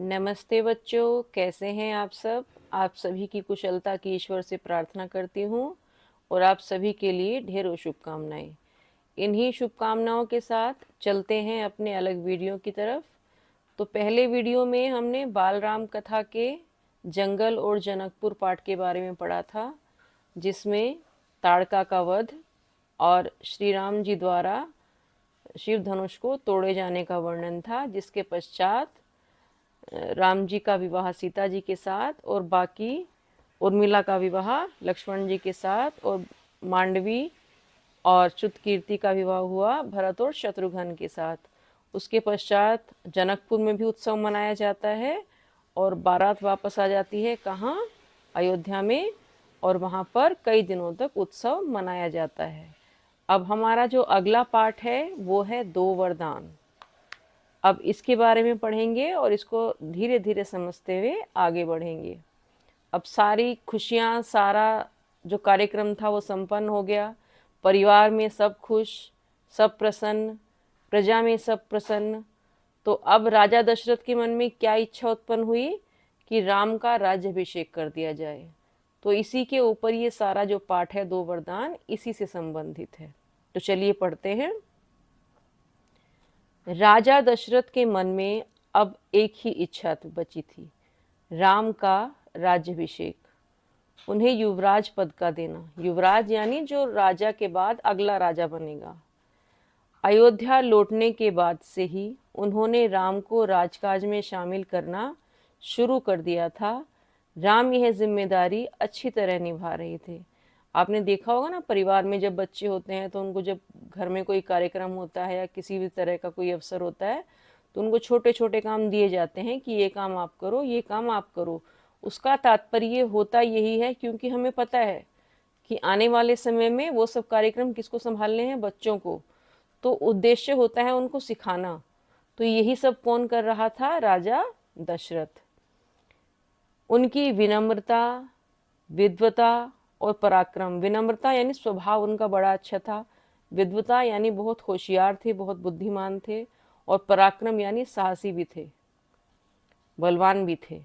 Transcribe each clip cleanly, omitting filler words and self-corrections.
नमस्ते बच्चों, कैसे हैं आप सब। आप सभी की कुशलता की ईश्वर से प्रार्थना करती हूँ और आप सभी के लिए ढेरों शुभकामनाएं। इन्हीं शुभकामनाओं के साथ चलते हैं अपने अलग वीडियो की तरफ। तो पहले वीडियो में हमने बालराम कथा के जंगल और जनकपुर पाठ के बारे में पढ़ा था, जिसमें ताड़का का वध और श्री राम जी द्वारा शिव धनुष को तोड़े जाने का वर्णन था, जिसके पश्चात राम जी का विवाह सीता जी के साथ और बाकी उर्मिला का विवाह लक्ष्मण जी के साथ और मांडवी और च्युतकीर्ति का विवाह हुआ भरत और शत्रुघ्न के साथ। उसके पश्चात जनकपुर में भी उत्सव मनाया जाता है और बारात वापस आ जाती है कहाँ, अयोध्या में, और वहाँ पर कई दिनों तक उत्सव मनाया जाता है। अब हमारा जो अगला पाठ है वो है दो वरदान। अब इसके बारे में पढ़ेंगे और इसको धीरे धीरे समझते हुए आगे बढ़ेंगे। अब सारी खुशियाँ, सारा जो कार्यक्रम था वो संपन्न हो गया। परिवार में सब खुश, सब प्रसन्न, प्रजा में सब प्रसन्न। तो अब राजा दशरथ के मन में क्या इच्छा उत्पन्न हुई कि राम का राज्याभिषेक कर दिया जाए। तो इसी के ऊपर ये सारा जो पाठ है दो वरदान, इसी से संबंधित है। तो चलिए पढ़ते हैं। राजा दशरथ के मन में अब एक ही इच्छा बची थी, राम का राज्याभिषेक, उन्हें युवराज पद का देना। युवराज यानी जो राजा के बाद अगला राजा बनेगा। अयोध्या लौटने के बाद से ही उन्होंने राम को राजकाज में शामिल करना शुरू कर दिया था। राम यह जिम्मेदारी अच्छी तरह निभा रहे थे। आपने देखा होगा ना, परिवार में जब बच्चे होते हैं तो उनको जब घर में कोई कार्यक्रम होता है या किसी भी तरह का कोई अवसर होता है तो उनको छोटे छोटे काम दिए जाते हैं कि ये काम आप करो, ये काम आप करो। उसका तात्पर्य होता यही है, क्योंकि हमें पता है कि आने वाले समय में वो सब कार्यक्रम किसको संभालने हैं, बच्चों को। तो उद्देश्य होता है उनको सिखाना। तो यही सब कौन कर रहा था, राजा दशरथ। उनकी विनम्रता, विद्वता और पराक्रम। विनम्रता यानी स्वभाव उनका बड़ा अच्छा था, विद्वता यानी बहुत होशियार थे, बहुत बुद्धिमान थे, और पराक्रम यानी साहसी भी थे, बलवान भी थे।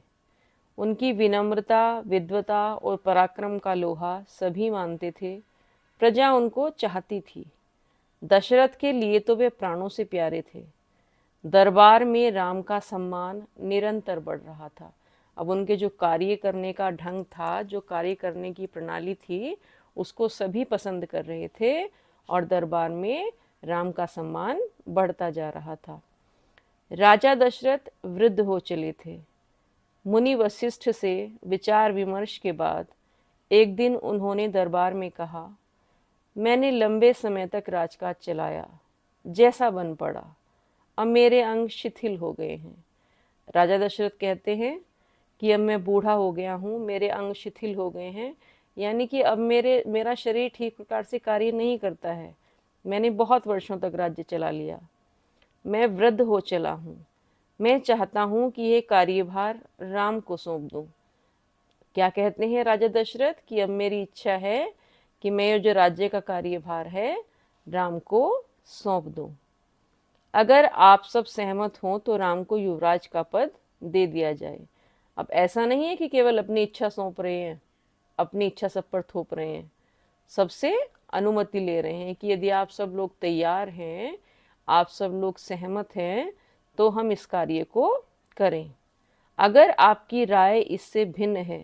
उनकी विनम्रता, विद्वता और पराक्रम का लोहा सभी मानते थे। प्रजा उनको चाहती थी। दशरथ के लिए तो वे प्राणों से प्यारे थे। दरबार में राम का सम्मान निरंतर बढ़ रहा था। अब उनके जो कार्य करने का ढंग था, जो कार्य करने की प्रणाली थी, उसको सभी पसंद कर रहे थे और दरबार में राम का सम्मान बढ़ता जा रहा था। राजा दशरथ वृद्ध हो चले थे। मुनि वशिष्ठ से विचार विमर्श के बाद एक दिन उन्होंने दरबार में कहा, मैंने लंबे समय तक राजकाज चलाया, जैसा बन पड़ा, अब मेरे अंग शिथिल हो गए हैं। राजा दशरथ कहते हैं कि अब मैं बूढ़ा हो गया हूँ, मेरे अंग शिथिल हो गए हैं, यानी कि अब मेरा शरीर ठीक प्रकार से कार्य नहीं करता है। मैंने बहुत वर्षों तक राज्य चला लिया, मैं वृद्ध हो चला हूँ। मैं चाहता हूँ कि ये कार्यभार राम को सौंप दूँ। क्या कहते हैं राजा दशरथ कि अब मेरी इच्छा है कि मैं जो राज्य का कार्यभार है राम को सौंप दूँ। अगर आप सब सहमत हों तो राम को युवराज का पद दे दिया जाए। अब ऐसा नहीं है कि केवल अपनी इच्छा सौंप रहे हैं, अपनी इच्छा सब पर थोप रहे हैं, सबसे अनुमति ले रहे हैं कि यदि आप सब लोग तैयार हैं, आप सब लोग सहमत हैं, तो हम इस कार्य को करें। अगर आपकी राय इससे भिन्न है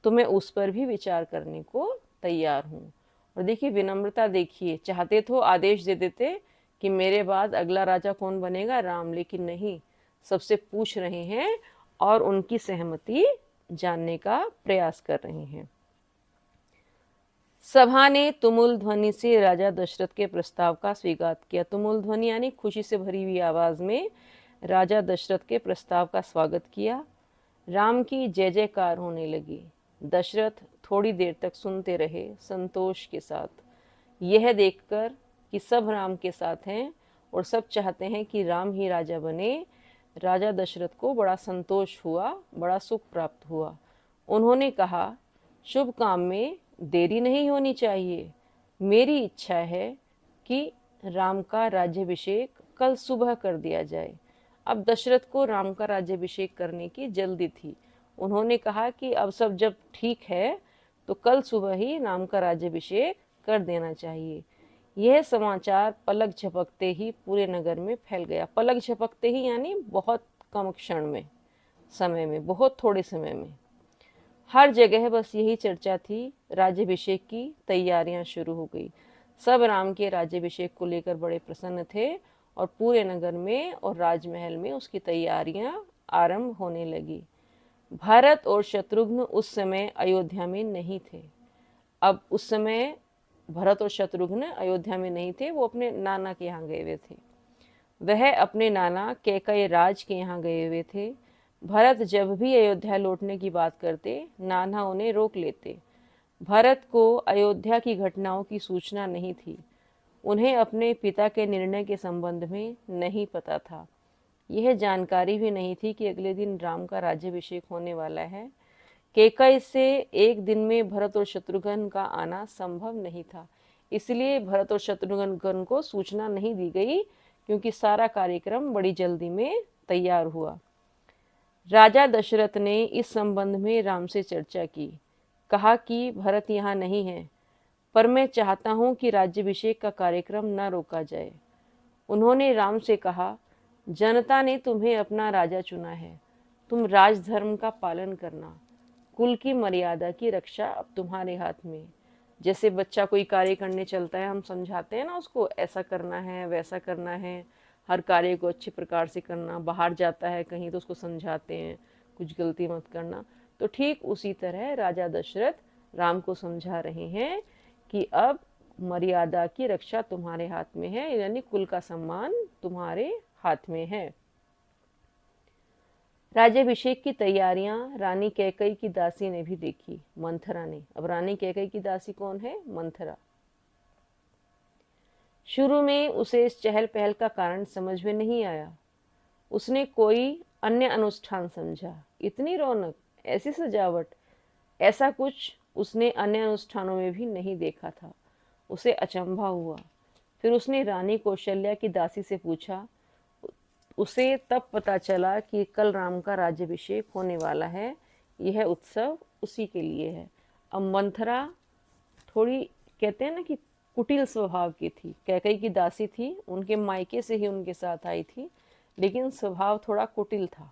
तो मैं उस पर भी विचार करने को तैयार हूँ। और देखिए विनम्रता, देखिए, चाहते तो आदेश दे देते कि मेरे बाद अगला राजा कौन बनेगा, राम, लेकिन नहीं, सबसे पूछ रहे हैं और उनकी सहमति जानने का प्रयास कर रहे हैं। सभा ने तुमुल ध्वनि से राजा दशरथ के प्रस्ताव का स्वीकार किया। तुमुल ध्वनि यानी खुशी से भरी हुई आवाज में राजा दशरथ के प्रस्ताव का स्वागत किया। राम की जय जयकार होने लगी। दशरथ थोड़ी देर तक सुनते रहे संतोष के साथ, यह देखकर कि सब राम के साथ हैं और सब चाहते हैं कि राम ही राजा बने। राजा दशरथ को बड़ा संतोष हुआ, बड़ा सुख प्राप्त हुआ। उन्होंने कहा, शुभ काम में देरी नहीं होनी चाहिए। मेरी इच्छा है कि राम का राज्याभिषेक कल सुबह कर दिया जाए। अब दशरथ को राम का राज्याभिषेक करने की जल्दी थी। उन्होंने कहा कि अब सब जब ठीक है तो कल सुबह ही राम का राज्याभिषेक कर देना चाहिए। यह समाचार पलक झपकते ही पूरे नगर में फैल गया। पलक झपकते ही यानी बहुत कम क्षण में, समय में, बहुत थोड़े समय में। हर जगह बस यही चर्चा थी। राज्याभिषेक की तैयारियां शुरू हो गई। सब राम के राज्याभिषेक को लेकर बड़े प्रसन्न थे और पूरे नगर में और राजमहल में उसकी तैयारियां आरंभ होने लगी। भरत और शत्रुघ्न उस समय अयोध्या में नहीं थे। अब उस समय भरत और शत्रुघ्न अयोध्या में नहीं थे, वो अपने नाना के यहाँ गए हुए थे। वह अपने नाना कैकई राज के यहाँ गए हुए थे। भरत जब भी अयोध्या लौटने की बात करते, नाना उन्हें रोक लेते। भरत को अयोध्या की घटनाओं की सूचना नहीं थी। उन्हें अपने पिता के निर्णय के संबंध में नहीं पता था। यह जानकारी भी नहीं थी कि अगले दिन राम का राज्याभिषेक होने वाला है। कैकई से एक दिन में भरत और शत्रुघ्न का आना संभव नहीं था, इसलिए भरत और शत्रुघ्न को सूचना नहीं दी गई, क्योंकि सारा कार्यक्रम बड़ी जल्दी में तैयार हुआ। राजा दशरथ ने इस संबंध में राम से चर्चा की। कहा कि भरत यहाँ नहीं है, पर मैं चाहता हूँ कि राज्याभिषेक का कार्यक्रम न रोका जाए। उन्होंने राम से कहा, जनता ने तुम्हें अपना राजा चुना है, तुम राजधर्म का पालन करना। कुल की मर्यादा की रक्षा अब तुम्हारे हाथ में। जैसे बच्चा कोई कार्य करने चलता है, हम समझाते हैं ना उसको, ऐसा करना है, वैसा करना है, हर कार्य को अच्छे प्रकार से करना। बाहर जाता है कहीं तो उसको समझाते हैं, कुछ गलती मत करना। तो ठीक उसी तरह राजा दशरथ राम को समझा रहे हैं कि अब मर्यादा की रक्षा तुम्हारे हाथ में है, यानी कुल का सम्मान तुम्हारे हाथ में है। राज्याभिषेक की तैयारियां रानी कैकई की दासी ने भी देखी, मंथरा ने। अब रानी कैकई की दासी कौन है? मंथरा। शुरू में उसे इस चहल पहल का कारण समझ में नहीं आया। उसने कोई अन्य अनुष्ठान समझा। इतनी रौनक, ऐसी सजावट, ऐसा कुछ उसने अन्य अनुष्ठानों में भी नहीं देखा था। उसे अचंभा हुआ। फिर उसने रानी कौशल्या की दासी से पूछा। उसे तब पता चला कि कल राम का राज्याभिषेक होने वाला है, यह उत्सव उसी के लिए है। अब मंथरा थोड़ी, कहते हैं ना कि कुटिल स्वभाव की थी। कैकई की दासी थी, उनके मायके से ही उनके साथ आई थी, लेकिन स्वभाव थोड़ा कुटिल था।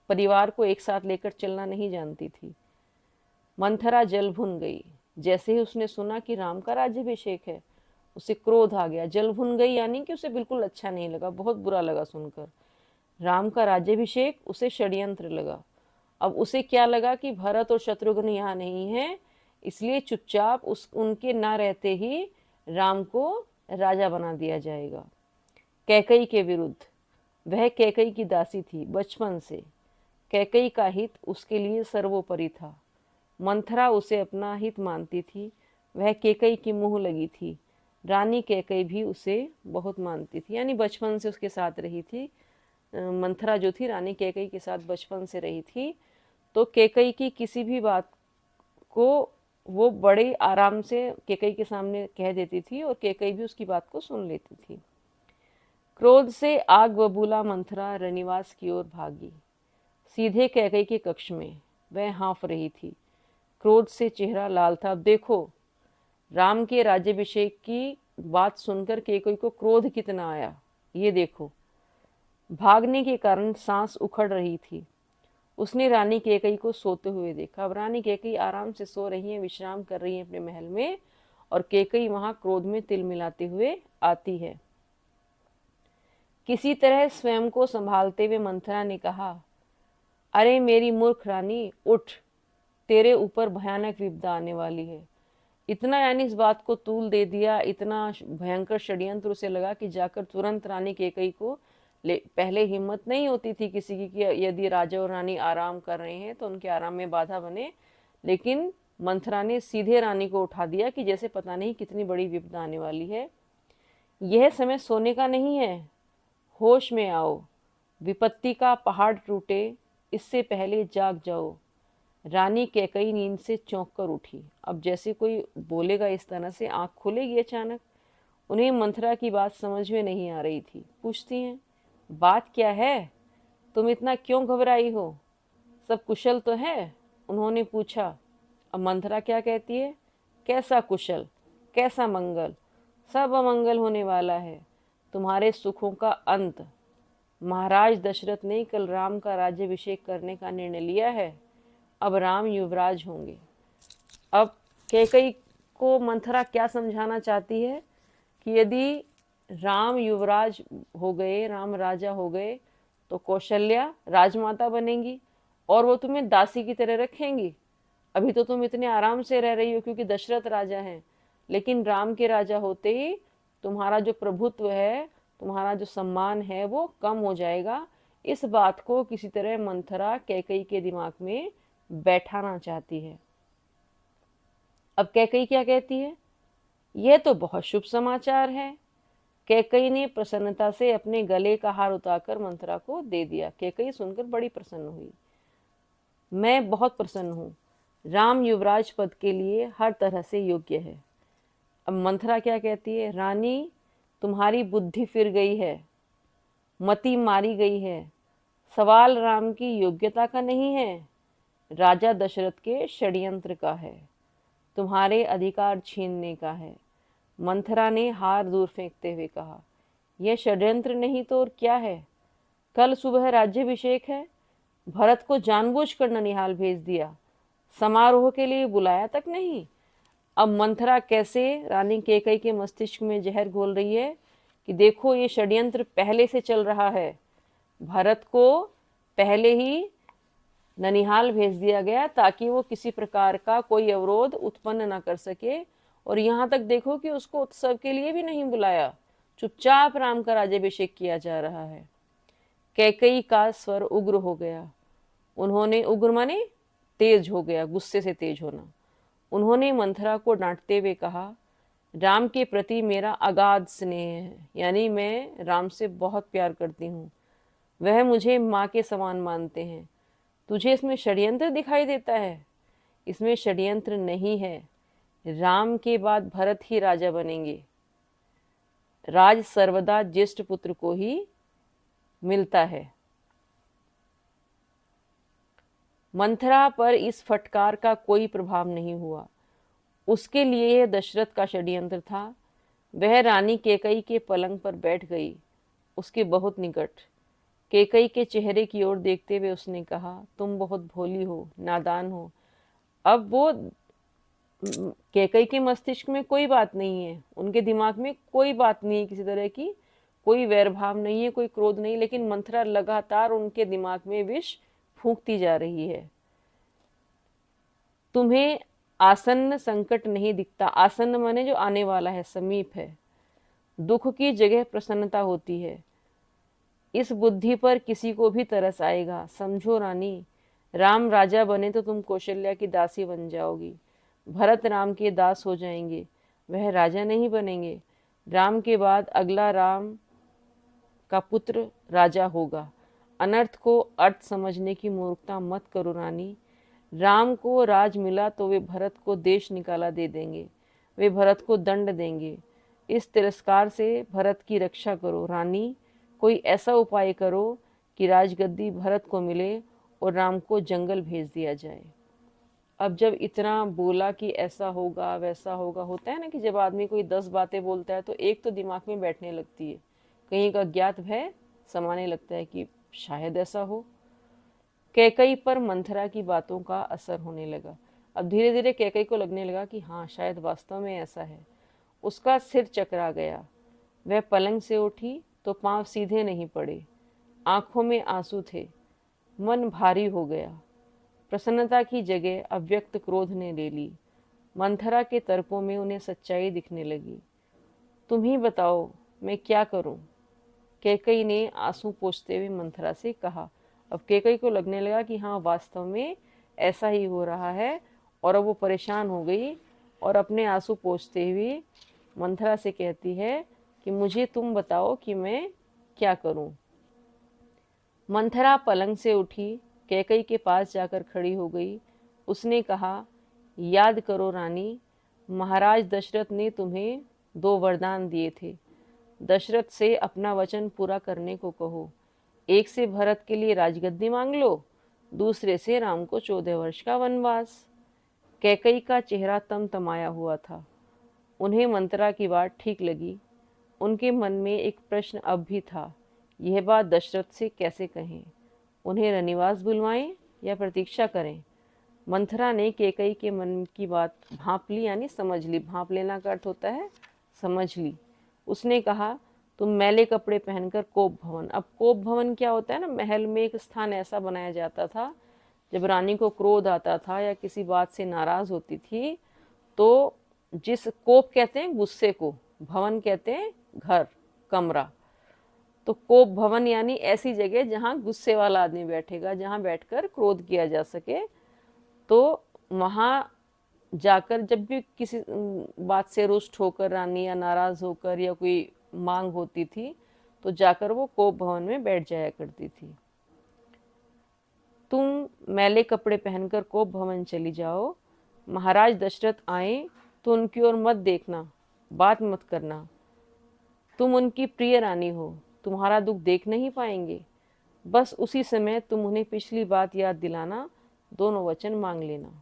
परिवार को एक साथ लेकर चलना नहीं जानती थी। मंथरा जल भुन गई। जैसे ही उसने सुना कि राम का राज्याभिषेक है, उसे क्रोध आ गया। जल भुन गई यानी कि उसे बिल्कुल अच्छा नहीं लगा, बहुत बुरा लगा सुनकर। राम का राज्याभिषेक उसे षड्यंत्र लगा। अब उसे क्या लगा कि भरत और शत्रुघ्न यहाँ नहीं है, इसलिए चुपचाप उनके ना रहते ही राम को राजा बना दिया जाएगा। कैकई के विरुद्ध। वह कैकई की दासी थी बचपन से। कैकई का हित उसके लिए सर्वोपरि था। मंथरा उसे अपना हित मानती थी। वह कैकई की मुँह लगी थी। रानी कैकई भी उसे बहुत मानती थी, यानी बचपन से उसके साथ रही थी। मंथरा जो थी रानी कैकई के साथ बचपन से रही थी, तो कैकई की किसी भी बात को वो बड़े आराम से कैकई के सामने कह देती थी और कैकई भी उसकी बात को सुन लेती थी। क्रोध से आग बबूला मंथरा रनिवास की ओर भागी, सीधे कैकई के कक्ष में। वह हाँफ रही थी, क्रोध से चेहरा लाल था। अब देखो, राम के राज्याभिषेक की बात सुनकर कैकई को क्रोध कितना आया, ये देखो। भागने के कारण सांस उखड़ रही थी। उसने रानी कैकई को सोते हुए देखा। अब रानी कैकई आराम से सो रही हैं, विश्राम कर रही हैं अपने महल में, और कैकई वहां क्रोध में तिल मिलाते हुए आती है। किसी तरह स्वयं को संभालते हुए मंथरा ने कहा, अरे मेरी मूर्ख रानी, उठ, तेरे ऊपर भयानक विपदा आने वाली है। इतना, यानी इस बात को तूल दे दिया, इतना भयंकर षड्यंत्र उसे लगा कि जाकर तुरंत रानी कैकई को पहले हिम्मत नहीं होती थी किसी की कि यदि राजा और रानी आराम कर रहे हैं तो उनके आराम में बाधा बने, लेकिन मंथरा ने सीधे रानी को उठा दिया कि जैसे पता नहीं कितनी बड़ी विपदा आने वाली है। यह समय सोने का नहीं है, होश में आओ, विपत्ति का पहाड़ टूटे इससे पहले जाग जाओ। रानी कैकई नींद से चौंक कर उठी। अब जैसे कोई बोलेगा इस तरह से, आंख खुलेगी अचानक। उन्हें मंथरा की बात समझ में नहीं आ रही थी। पूछती हैं, बात क्या है? तुम इतना क्यों घबराई हो? सब कुशल तो है? उन्होंने पूछा। अब मंथरा क्या कहती है? कैसा कुशल, कैसा मंगल, सब अमंगल होने वाला है। तुम्हारे सुखों का अंत। महाराज दशरथ ने कल राम का राज्याभिषेक करने का निर्णय लिया है। अब राम युवराज होंगे। अब कैकई को मंथरा क्या समझाना चाहती है कि यदि राम युवराज हो गए, राम राजा हो गए, तो कौशल्या राजमाता बनेंगी और वो तुम्हें दासी की तरह रखेंगी। अभी तो तुम इतने आराम से रह रही हो क्योंकि दशरथ राजा हैं, लेकिन राम के राजा होते ही तुम्हारा जो प्रभुत्व है, तुम्हारा जो सम्मान है, वो कम हो जाएगा। इस बात को किसी तरह मंथरा कैकई के दिमाग में बैठाना चाहती है। अब कैकई क्या कहती है? यह तो बहुत शुभ समाचार है। कैकई ने प्रसन्नता से अपने गले का हार उतारकर मंथरा को दे दिया। कैकई सुनकर बड़ी प्रसन्न हुई। मैं बहुत प्रसन्न हूँ। राम युवराज पद के लिए हर तरह से योग्य है। अब मंथरा क्या कहती है? रानी, तुम्हारी बुद्धि फिर गई है, मति मारी गई है। सवाल राम की योग्यता का नहीं है, राजा दशरथ के षड्यंत्र का है, तुम्हारे अधिकार छीनने का है। मंथरा ने हार दूर फेंकते हुए कहा, यह षड्यंत्र नहीं तो और क्या है? कल सुबह राज्याभिषेक है, भरत को जानबूझकर ननिहाल भेज दिया, समारोह के लिए बुलाया तक नहीं। अब मंथरा कैसे रानी कैकई के मस्तिष्क में जहर घोल रही है कि देखो ये षड्यंत्र पहले से चल रहा है। भरत को पहले ही ननिहाल भेज दिया गया ताकि वो किसी प्रकार का कोई अवरोध उत्पन्न ना कर सके, और यहाँ तक देखो कि उसको उत्सव के लिए भी नहीं बुलाया, चुपचाप राम का राज्याभिषेक किया जा रहा है। कैकई का स्वर उग्र हो गया। उन्होंने, उग्र माने तेज हो गया, गुस्से से तेज होना। उन्होंने मंथरा को डांटते हुए कहा, राम के प्रति मेरा अगाध स्नेह है, यानी मैं राम से बहुत प्यार करती हूँ, वह मुझे माँ के समान मानते हैं। तुझे इसमें षड्यंत्र दिखाई देता है? इसमें षड्यंत्र नहीं है। राम के बाद भरत ही राजा बनेंगे। राज सर्वदा ज्येष्ठ पुत्र को ही मिलता है। मंथरा पर इस फटकार का कोई प्रभाव नहीं हुआ। उसके लिए यह दशरथ का षड्यंत्र था। वह रानी कैकई के पलंग पर बैठ गई, उसके बहुत निकट। कैकई के चेहरे की ओर देखते हुए उसने कहा, तुम बहुत भोली हो, नादान हो। अब वो कैकई के मस्तिष्क में कोई बात नहीं है, उनके दिमाग में कोई बात नहीं है, किसी तरह की कोई वैर भाव नहीं है, कोई क्रोध नहीं, लेकिन मंथरा लगातार उनके दिमाग में विष फूंकती जा रही है। तुम्हें आसन्न संकट नहीं दिखता? आसन्न माने जो आने वाला है, समीप है। दुख की जगह प्रसन्नता होती है। इस बुद्धि पर किसी को भी तरस आएगा। समझो रानी, राम राजा बने तो तुम कौशल्या की दासी बन जाओगी, भरत राम के दास हो जाएंगे, वह राजा नहीं बनेंगे। राम के बाद अगला राम का पुत्र राजा होगा। अनर्थ को अर्थ समझने की मूर्खता मत करो रानी। राम को राज मिला तो वे भरत को देश निकाला दे देंगे, वे भरत को दंड देंगे। इस तिरस्कार से भरत की रक्षा करो रानी। कोई ऐसा उपाय करो कि राजगद्दी भरत को मिले और राम को जंगल भेज दिया जाए। अब जब इतना बोला कि ऐसा होगा वैसा होगा, होता है ना कि जब आदमी कोई 10 बातें बोलता है तो एक तो दिमाग में बैठने लगती है, कहीं का अज्ञात भय समाने लगता है कि शायद ऐसा हो। कैकई पर मंथरा की बातों का असर होने लगा। अब धीरे धीरे कैकई को लगने लगा कि हाँ, शायद वास्तव में ऐसा है। उसका सिर चकरा गया। वह पलंग से उठी तो पांव सीधे नहीं पड़े, आंखों में आंसू थे, मन भारी हो गया। प्रसन्नता की जगह अव्यक्त क्रोध ने ले ली। मंथरा के तर्कों में उन्हें सच्चाई दिखने लगी। तुम ही बताओ, मैं क्या करूं? कैकई ने आंसू पोंछते हुए मंथरा से कहा। अब कैकई को लगने लगा कि हाँ, वास्तव में ऐसा ही हो रहा है, और अब वो परेशान हो गई और अपने आंसू पोंछते हुए मंथरा से कहती है कि मुझे तुम बताओ कि मैं क्या करूं। मंथरा पलंग से उठी, कैकई के पास जाकर खड़ी हो गई। उसने कहा, याद करो रानी, महाराज दशरथ ने तुम्हें 2 वरदान दिए थे। दशरथ से अपना वचन पूरा करने को कहो। एक से भरत के लिए राजगद्दी मांग लो, दूसरे से राम को 14 वर्ष का वनवास। कैकई का चेहरा तमतमाया हुआ था। उन्हें मंत्रा की बात ठीक लगी। उनके मन में एक प्रश्न अब भी था, यह बात दशरथ से कैसे कहें? उन्हें रनिवास बुलवाएं या प्रतीक्षा करें? मंथरा ने कैकई के मन की बात भांप ली, यानी समझ ली। भांप लेना का अर्थ होता है समझ ली। उसने कहा, तुम मैले कपड़े पहनकर कोप भवन। अब कोप भवन क्या होता है ना, महल में एक स्थान ऐसा बनाया जाता था, जब रानी को क्रोध आता था या किसी बात से नाराज होती थी, तो जिस कोप कहते हैं गुस्से को, भवन कहते हैं घर, कमरा, तो कोप भवन यानी ऐसी जगह जहाँ गुस्से वाला आदमी बैठेगा, जहाँ बैठकर क्रोध किया जा सके। तो वहाँ जाकर जब भी किसी बात से रुष्ट होकर रानी या नाराज होकर या कोई मांग होती थी, तो जाकर वो कोप भवन में बैठ जाया करती थी। तुम मैले कपड़े पहनकर कोप भवन चली जाओ। महाराज दशरथ आए तो उनकी ओर मत देखना, बात मत करना। तुम उनकी प्रिय रानी हो, तुम्हारा दुख देख नहीं पाएंगे। बस उसी समय तुम उन्हें पिछली बात याद दिलाना, दोनों वचन मांग लेना।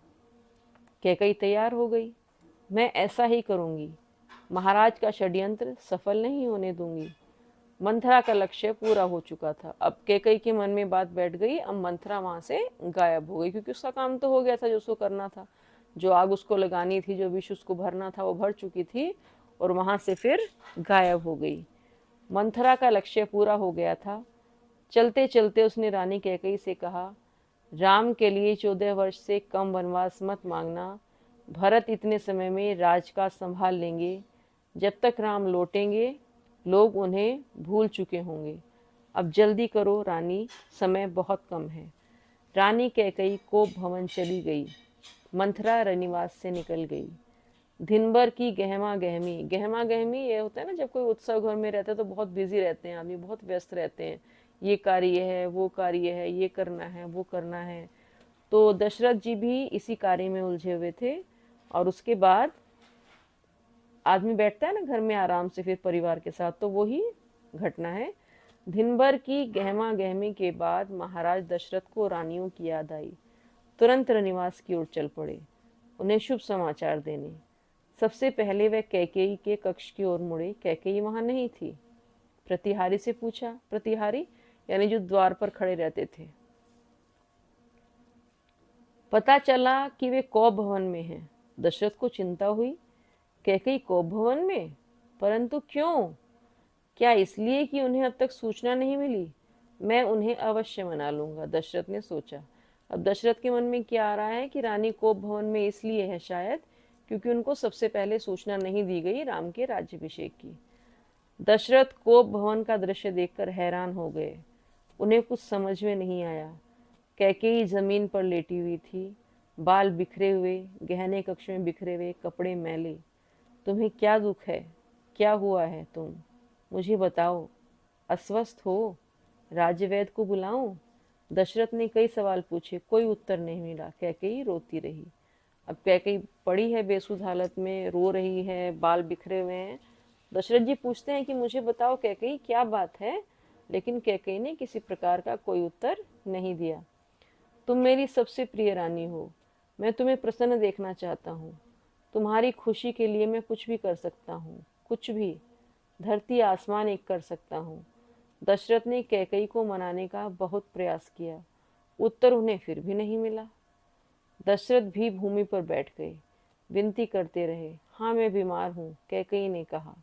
कैकई तैयार हो गई। मैं ऐसा ही करूंगी। महाराज का षड्यंत्र सफल नहीं होने दूंगी। मंथरा का लक्ष्य पूरा हो चुका था। अब कैकई के मन में बात बैठ गई। अब मंथरा वहां से गायब हो गई, क्योंकि उसका काम तो हो गया था जो उसको करना था। जो आग उसको लगानी थी, जो विष उसको भरना था, वो भर चुकी थी और वहां से फिर गायब हो गई। मंथरा का लक्ष्य पूरा हो गया था। चलते चलते उसने रानी कैकई से कहा, राम के लिए 14 वर्ष से कम वनवास मत मांगना। भरत इतने समय में राजकाज संभाल लेंगे। जब तक राम लौटेंगे लोग उन्हें भूल चुके होंगे। अब जल्दी करो रानी, समय बहुत कम है। रानी कैकई कोप भवन चली गई। मंथरा रनिवास से निकल गई। दिन भर की गहमा गहमी, गहमा गहमी ये होता है ना, जब कोई उत्सव घर में रहता है तो बहुत बिजी रहते हैं आदमी, बहुत व्यस्त रहते हैं। ये कार्य है, वो कार्य है, ये करना है, वो करना है। तो दशरथ जी भी इसी कार्य में उलझे हुए थे। और उसके बाद आदमी बैठता है ना घर में आराम से फिर परिवार के साथ, तो वही घटना है। दिन भर की गहमा गहमी के बाद महाराज दशरथ को रानियों की याद आई। तुरंत रनिवास की ओर चल पड़े, उन्हें शुभ समाचार देने। सबसे पहले वह कैकेयी के कक्ष की ओर मुड़े। कैकेयी वहां नहीं थी। प्रतिहारी से पूछा, प्रतिहारी यानी जो द्वार पर खड़े रहते थे। पता चला कि वे कौब भवन में हैं। दशरथ को चिंता हुई। कैकेयी कौब भवन में? परंतु क्यों? क्या इसलिए कि उन्हें अब तक सूचना नहीं मिली? मैं उन्हें अवश्य मना लूंगा, दशरथ ने सोचा। अब दशरथ के मन में क्या आ रहा है कि रानी कोप भवन में इसलिए है शायद क्योंकि उनको सबसे पहले सूचना नहीं दी गई राम के राज्याभिषेक की। दशरथ कोप भवन का दृश्य देखकर हैरान हो गए। उन्हें कुछ समझ में नहीं आया। कैकेयी जमीन पर लेटी हुई थी, बाल बिखरे हुए, गहने कक्ष में बिखरे हुए, कपड़े मैले। तुम्हें क्या दुख है? क्या हुआ है? तुम मुझे बताओ। अस्वस्थ हो? राज्यवैद्य को बुलाऊं? दशरथ ने कई सवाल पूछे, कोई उत्तर नहीं मिला। कैकेयी रोती रही। अब कैकेयी पड़ी है बेसुध हालत में, रो रही है, बाल बिखरे हुए हैं। दशरथ जी पूछते हैं कि मुझे बताओ कैकेयी क्या बात है, लेकिन कैकेयी ने किसी प्रकार का कोई उत्तर नहीं दिया। तुम मेरी सबसे प्रिय रानी हो, मैं तुम्हें प्रसन्न देखना चाहता हूँ। तुम्हारी खुशी के लिए मैं कुछ भी कर सकता हूँ, कुछ भी, धरती आसमान एक कर सकता हूँ। दशरथ ने कैकेयी को मनाने का बहुत प्रयास किया, उत्तर उन्हें फिर भी नहीं मिला। दशरथ भी भूमि पर बैठ गए, विनती करते रहे। हाँ, मैं बीमार हूँ, कैकेयी ने कहा।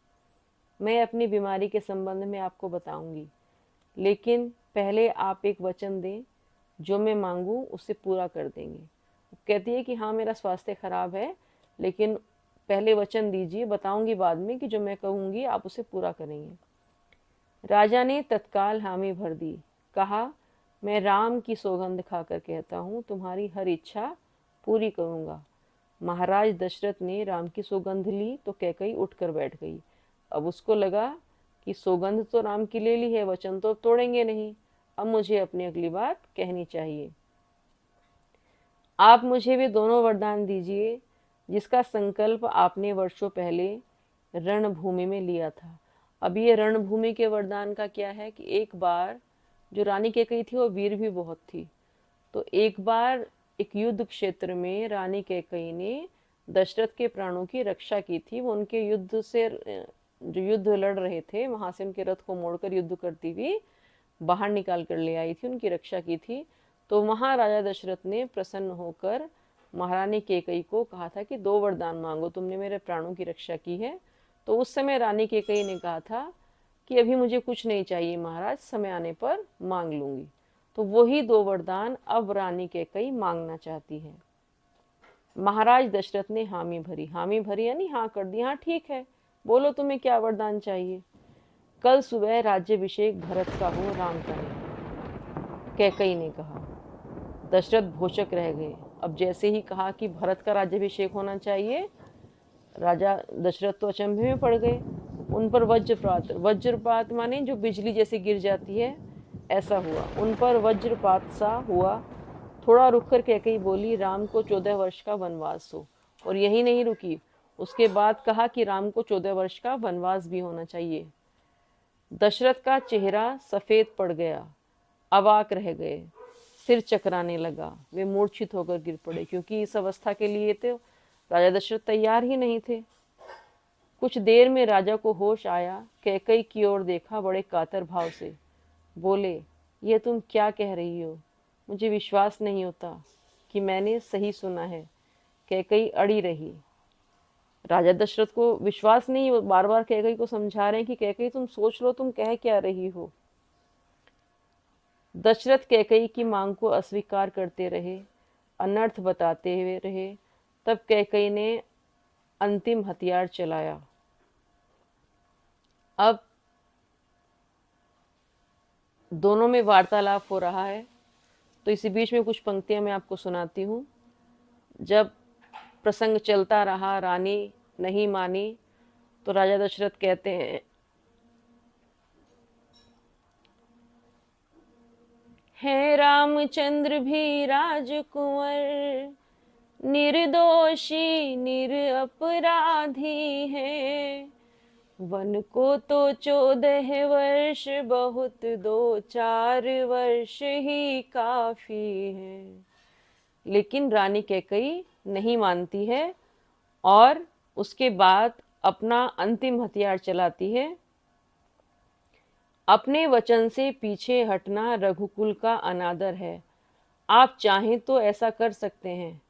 मैं अपनी बीमारी के संबंध में आपको बताऊंगी, लेकिन पहले आप एक वचन दें, जो मैं मांगू उसे पूरा कर देंगे। कहती है कि हाँ, मेरा स्वास्थ्य खराब है, लेकिन पहले वचन दीजिए, बताऊंगी बाद में कि जो मैं कहूंगी आप उसे पूरा करेंगे। राजा ने तत्काल हामी भर दी। कहा, मैं राम की सौगंध खाकर कहता हूँ, तुम्हारी हर इच्छा पूरी करूंगा। महाराज दशरथ ने राम की सौगंध ली तो कैकेयी उठकर बैठ गई। अब उसको लगा कि सौगंध तो राम की ले ली है, वचन तो तोड़ेंगे नहीं। अब मुझे अपनी अगली बात कहनी चाहिए। आप मुझे वे दोनों वरदान दीजिए जिसका संकल्प आपने वर्षों पहले रणभूमि में लिया था। अब ये रणभूमि के वरदान का क्या है कि एक बार जो रानी कैकई थी वो वीर भी बहुत थी। तो एक बार एक युद्ध क्षेत्र में रानी कैकई ने दशरथ के प्राणों की रक्षा की थी। वो उनके युद्ध से जो युद्ध लड़ रहे थे वहां से उनके रथ को मोड़कर युद्ध करती हुई बाहर निकाल कर ले आई थी, उनकी रक्षा की थी। तो वहां राजा दशरथ ने प्रसन्न होकर महारानी कैकई को कहा था कि 2 वरदान मांगो, तुमने मेरे प्राणों की रक्षा की है। तो उस समय रानी कैकई ने कहा था कि अभी मुझे कुछ नहीं चाहिए महाराज, समय आने पर मांग लूंगी। तो वही 2 वरदान अब रानी कैकई मांगना चाहती है। महाराज दशरथ ने हामी भरी यानी हाँ कर दी, हाँ ठीक है, बोलो तुम्हें क्या वरदान चाहिए। कल सुबह राज्याभिषेक भरत का हो, राम का नहीं, कैकई ने कहा। दशरथ भौचक रह गए। अब जैसे ही कहा कि भरत का राज्याभिषेक होना चाहिए, राजा दशरथ तो अचंभे में पड़ गए। उन पर वज्रपात, वज्रपात माने जो बिजली जैसे गिर जाती है, ऐसा हुआ। उन पर वज्रपात सा हुआ। थोड़ा रुककर कैकई बोली, राम को 14 वर्ष का वनवास हो। और यही नहीं रुकी, उसके बाद कहा कि राम को 14 वर्ष का वनवास भी होना चाहिए। दशरथ का चेहरा सफेद पड़ गया, अवाक रह गए, सिर चकराने लगा। वे मूर्छित होकर गिर पड़े, क्योंकि इस अवस्था के लिए तो राजा दशरथ तैयार ही नहीं थे। कुछ देर में राजा को होश आया, कैकई की ओर देखा बड़े कातर भाव से। बोले, ये तुम क्या कह रही हो? मुझे विश्वास नहीं होता कि मैंने सही सुना है। कैकई अड़ी रही। राजा दशरथ को विश्वास नहीं, वो बार बार कैकई को समझा रहे हैं कि कैकई तुम सोच लो, तुम कह क्या रही हो। दशरथ कैकई की मांग को अस्वीकार करते रहे, अनर्थ बताते हुए रहे। तब कैकई ने अंतिम हथियार चलाया। अब दोनों में वार्तालाप हो रहा है, तो इसी बीच में कुछ पंक्तियां मैं आपको सुनाती हूँ। जब प्रसंग चलता रहा, रानी नहीं मानी, तो राजा दशरथ कहते हैं, है रामचंद्र भी राजकुंवर, निर्दोषी निरपराधी है। वन को तो 14 वर्ष बहुत, 2-4 वर्ष ही काफी है। लेकिन रानी कैकई नहीं मानती है और उसके बाद अपना अंतिम हथियार चलाती है। अपने वचन से पीछे हटना रघुकुल का अनादर है। आप चाहें तो ऐसा कर सकते हैं,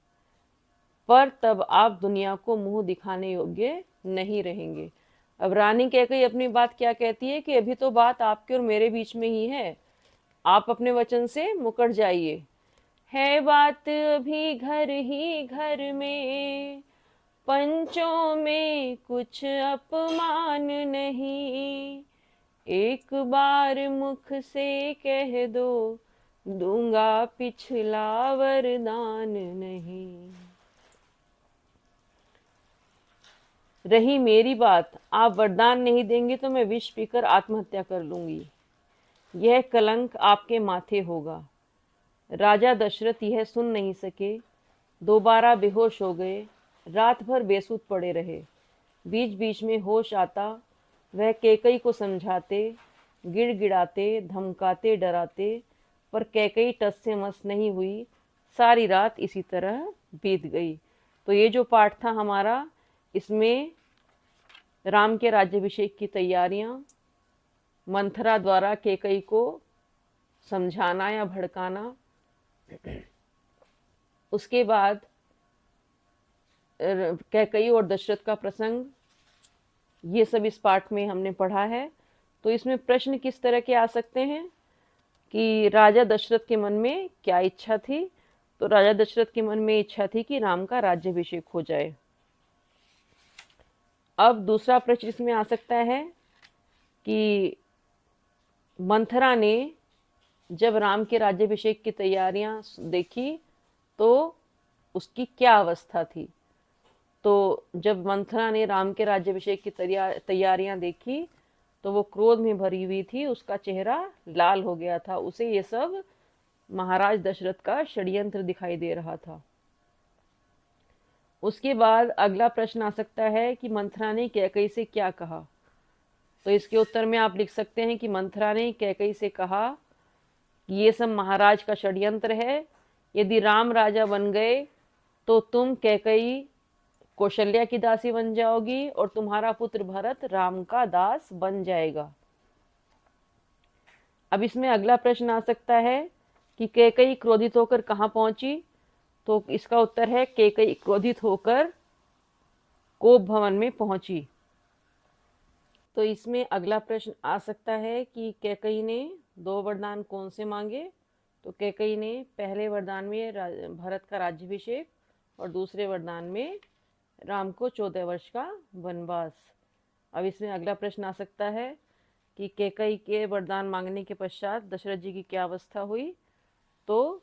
पर तब आप दुनिया को मुंह दिखाने योग्य नहीं रहेंगे। अब रानी कैकई अपनी बात क्या कहती है कि अभी तो बात आपके और मेरे बीच में ही है, आप अपने वचन से मुकर जाइए। है बात अभी घर ही घर में, पंचों में कुछ अपमान नहीं। एक बार मुख से कह दो, दूंगा पिछला वरदान नहीं। रही मेरी बात, आप वरदान नहीं देंगे तो मैं विष पीकर आत्महत्या कर लूंगी। यह कलंक आपके माथे होगा। राजा दशरथ यह सुन नहीं सके, दोबारा बेहोश हो गए। रात भर बेसुध पड़े रहे। बीच बीच में होश आता, वह कैकई को समझाते, गिड़गिड़ाते, धमकाते, डराते, पर कैकई टस से मस नहीं हुई। सारी रात इसी तरह बीत गई। तो ये जो पाठ था हमारा, इसमें राम के राज्याभिषेक की तैयारियां, मंथरा द्वारा कैकई को समझाना या भड़काना, उसके बाद कैकई और दशरथ का प्रसंग, ये सब इस पाठ में हमने पढ़ा है। तो इसमें प्रश्न किस तरह के आ सकते हैं कि राजा दशरथ के मन में क्या इच्छा थी। तो राजा दशरथ के मन में इच्छा थी कि राम का राज्याभिषेक हो जाए। अब दूसरा प्रश्न इसमें आ सकता है कि मंथरा ने जब राम के राज्याभिषेक की तैयारियां देखी तो उसकी क्या अवस्था थी। तो जब मंथरा ने राम के राज्याभिषेक की तैयारियां देखी तो वो क्रोध में भरी हुई थी, उसका चेहरा लाल हो गया था। उसे ये सब महाराज दशरथ का षड्यंत्र दिखाई दे रहा था। उसके बाद अगला प्रश्न आ सकता है कि मंथरा ने कैकई से क्या कहा। तो इसके उत्तर में आप लिख सकते हैं कि मंथरा ने कैकई से कहा कि ये सब महाराज का षड्यंत्र है। यदि राम राजा बन गए तो तुम कैकई कौशल्या की दासी बन जाओगी और तुम्हारा पुत्र भरत राम का दास बन जाएगा। अब इसमें अगला प्रश्न आ सकता है कि कैकई क्रोधित होकर कहाँ पहुंची। तो इसका उत्तर है कैकई क्रोधित होकर कोप भवन में पहुंची। तो इसमें अगला प्रश्न आ सकता है कि कैकई ने दो वरदान कौन से मांगे। तो कैकई ने पहले वरदान में भरत का राज्याभिषेक और दूसरे वरदान में राम को 14 वर्ष का वनवास। अब इसमें अगला प्रश्न आ सकता है कि कैकई के वरदान मांगने के पश्चात दशरथ जी की क्या अवस्था हुई। तो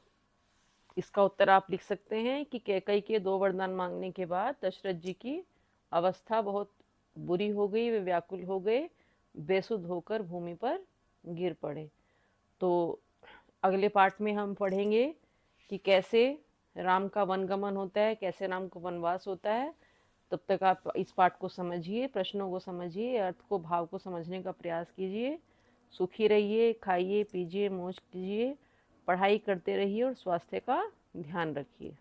इसका उत्तर आप लिख सकते हैं कि कैकई के दो वरदान मांगने के बाद दशरथ जी की अवस्था बहुत बुरी हो गई, वे व्याकुल हो गए, बेसुध होकर भूमि पर गिर पड़े। तो अगले पार्ट में हम पढ़ेंगे कि कैसे राम का वनगमन होता है, कैसे राम को वनवास होता है। तब तक आप इस पाठ को समझिए, प्रश्नों को समझिए, अर्थ को, भाव को समझने का प्रयास कीजिए। सुखी रहिए, खाइए, पीजिए, मौज कीजिए, पढ़ाई करते रहिए और स्वास्थ्य का ध्यान रखिए।